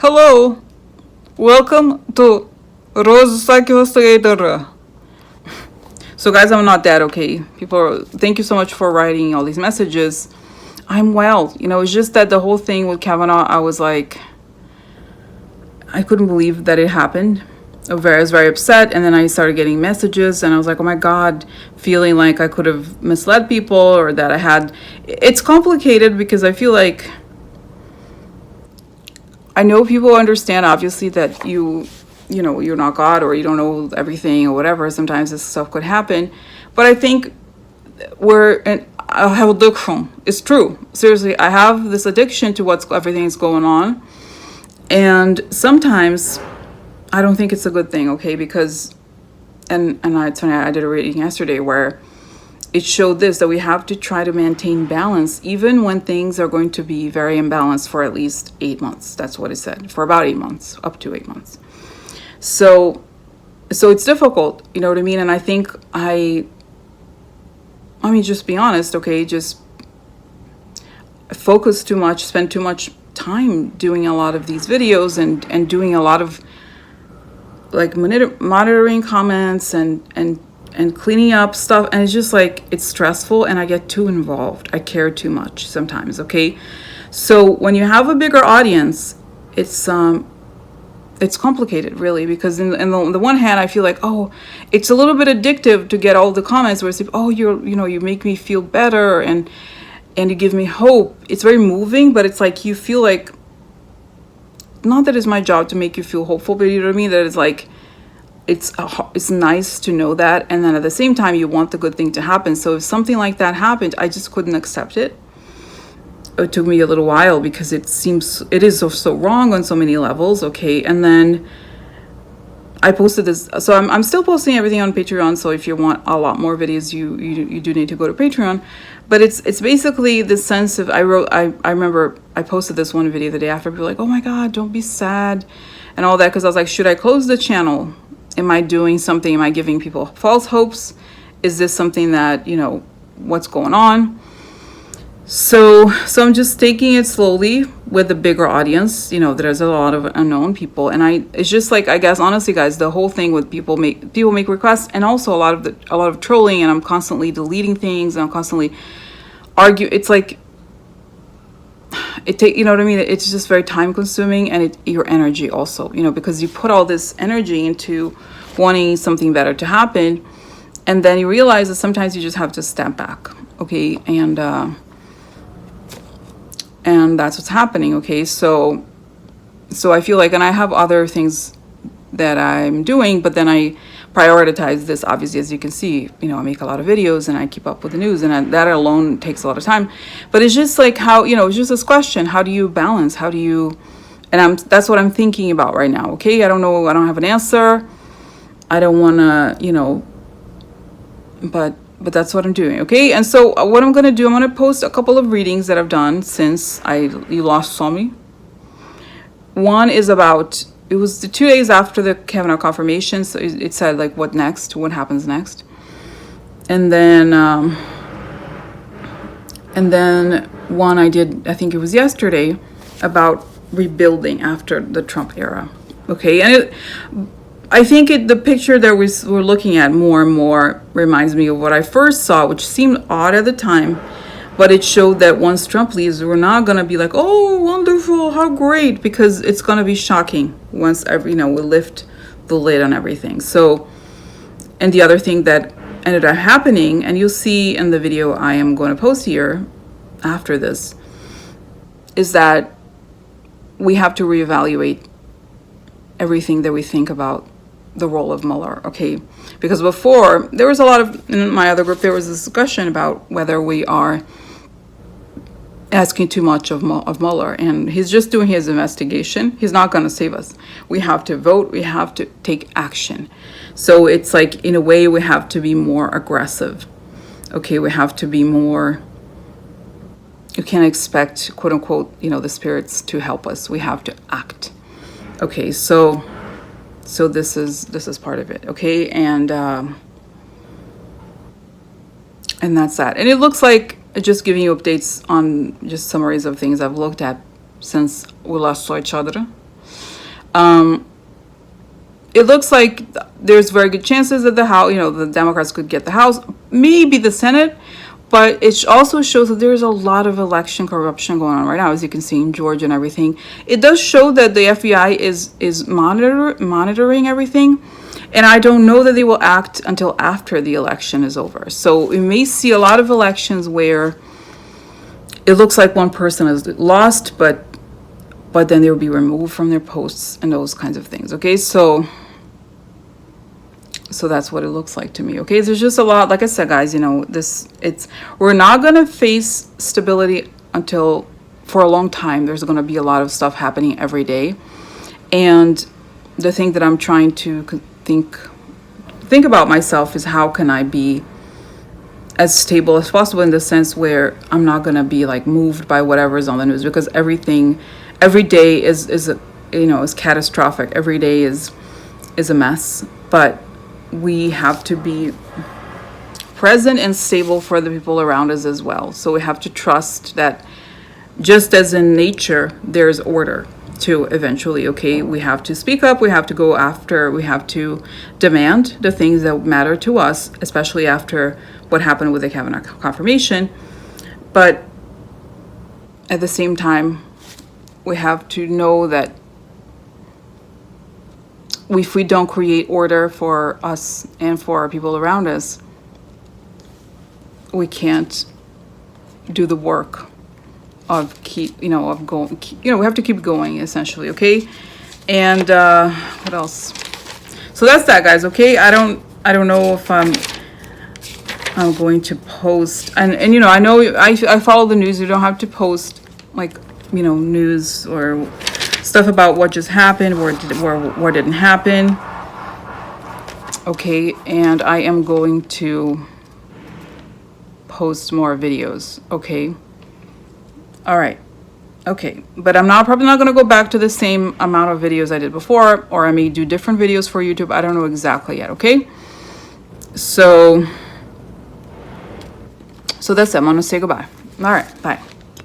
Hello, welcome to Rose Saki Hostagator. So, guys, I'm not dead, okay? Thank you so much for writing all these messages. I'm well. It's just that the whole thing with Kavanaugh, I was like, I couldn't believe that it happened. I was very upset, and then I started getting messages, and I was like, oh my God, feeling like I could have misled people, or that I had. It's complicated because I feel like I know people understand, obviously, that you're not God, or you don't know everything, or whatever. Sometimes this stuff could happen. But I think I have addiction. It's true. Seriously, I have this addiction to everything's going on. And sometimes I don't think it's a good thing, okay? Because, and I did a reading yesterday where it showed that we have to try to maintain balance even when things are going to be very imbalanced for at least 8 months. That's what it said, for about 8 months, up to 8 months. So it's difficult, you know what I mean? And I think just be honest, okay? Just focus too much, spend too much time doing a lot of these videos and doing a lot of like monitoring comments and cleaning up stuff, and it's just like it's stressful, and I get too involved. I care too much sometimes, okay? So when you have a bigger audience, it's complicated, really, because on the one hand, I feel like, oh, it's a little bit addictive to get all the comments where it's like, oh, you make me feel better, and you give me hope. It's very moving, but it's like you feel like, not that it's my job to make you feel hopeful, but you know what I mean? That it's like, it's nice to know that, and then at the same time, you want the good thing to happen. So if something like that happened, I just couldn't accept it. It took me a little while because it is so wrong on so many levels, okay? And then I posted this, so I'm still posting everything on Patreon. So if you want a lot more videos, you do need to go to Patreon. But it's basically the sense of, I remember I posted this one video the day after. People were like, oh my God, don't be sad and all that, because I was like, should I close the channel? Am I doing something? Am I giving people false hopes? Is this something that, what's going on? So I'm just taking it slowly with a bigger audience. There's a lot of unknown people, and it's just like, I guess, honestly, guys, the whole thing with people make requests, and also a lot of trolling, and I'm constantly deleting things, and I'm constantly argue. It's like you know what I mean? It's just very time consuming, and your energy also, because you put all this energy into wanting something better to happen, and then you realize that sometimes you just have to step back, okay? And that's what's happening, okay? So I feel like, and I have other things that I'm doing, but then I prioritize this, obviously, as you can see. I make a lot of videos, and I keep up with the news, and that alone takes a lot of time. But it's just like how, it's just this question: how do you balance? How do you? And that's what I'm thinking about right now. Okay, I don't know. I don't have an answer. I don't want to, but that's what I'm doing. Okay, and so what I'm gonna do, I'm gonna post a couple of readings that I've done since you last saw me. One is about. It was the 2 days after the Kavanaugh confirmation, so it said like what happens next, and then one I did, I think it was yesterday, about rebuilding after the Trump era. Okay, and I think the picture that we're looking at more and more reminds me of what I first saw, which seemed odd at the time. But it showed that once Trump leaves, we're not going to be like, oh, wonderful, how great, because it's going to be shocking once we lift the lid on everything. So, and the other thing that ended up happening, and you'll see in the video I am going to post here after this, is that we have to reevaluate everything that we think about the role of Mueller, okay? Because before, there was a lot of, in my other group, there was a discussion about whether we are asking too much of Mueller, and he's just doing his investigation. He's not going to save us. We have to vote. We have to take action. So it's like, in a way, we have to be more aggressive. Okay, we have to be more. You can't expect, quote unquote, the spirits to help us. We have to act. Okay, so this is part of it. Okay, and that's that. And it looks like just giving you updates on just summaries of things I've looked at since we last saw each other. It looks like there's very good chances that the House, the Democrats could get the House, maybe the Senate, but it also shows that there's a lot of election corruption going on right now, as you can see in Georgia and everything. It does show that the FBI is monitoring everything, and I don't know that they will act until after the election is over. So we may see a lot of elections where it looks like one person is lost, but then they will be removed from their posts and those kinds of things. Okay, so that's what it looks like to me. Okay, there's just a lot, like I said, guys, we're not going to face stability until, for a long time. There's going to be a lot of stuff happening every day. And the thing that I'm trying to think about myself is, how can I be as stable as possible, in the sense where I'm not going to be like moved by whatever is on the news, because every day is catastrophic. Every day is a mess. But we have to be present and stable for the people around us as well. So we have to trust that, just as in nature, there's order too eventually. Okay, we have to speak up, we have to go after, we have to demand the things that matter to us, especially after what happened with the Kavanaugh confirmation. But at the same time, we have to know that if we don't create order for us and for our people around us, we can't do the work of going. We have to keep going, essentially. Okay, and what else? So that's that, guys. Okay, I don't know if I'm going to post, and I know I follow the news. You don't have to post like news or stuff about what just happened, or what didn't happen. Okay, and I am going to post more videos. Okay, all right, okay, but I'm probably not going to go back to the same amount of videos I did before, or I may do different videos for YouTube. I don't know exactly yet. Okay, so that's it. I'm gonna say goodbye. All right, bye.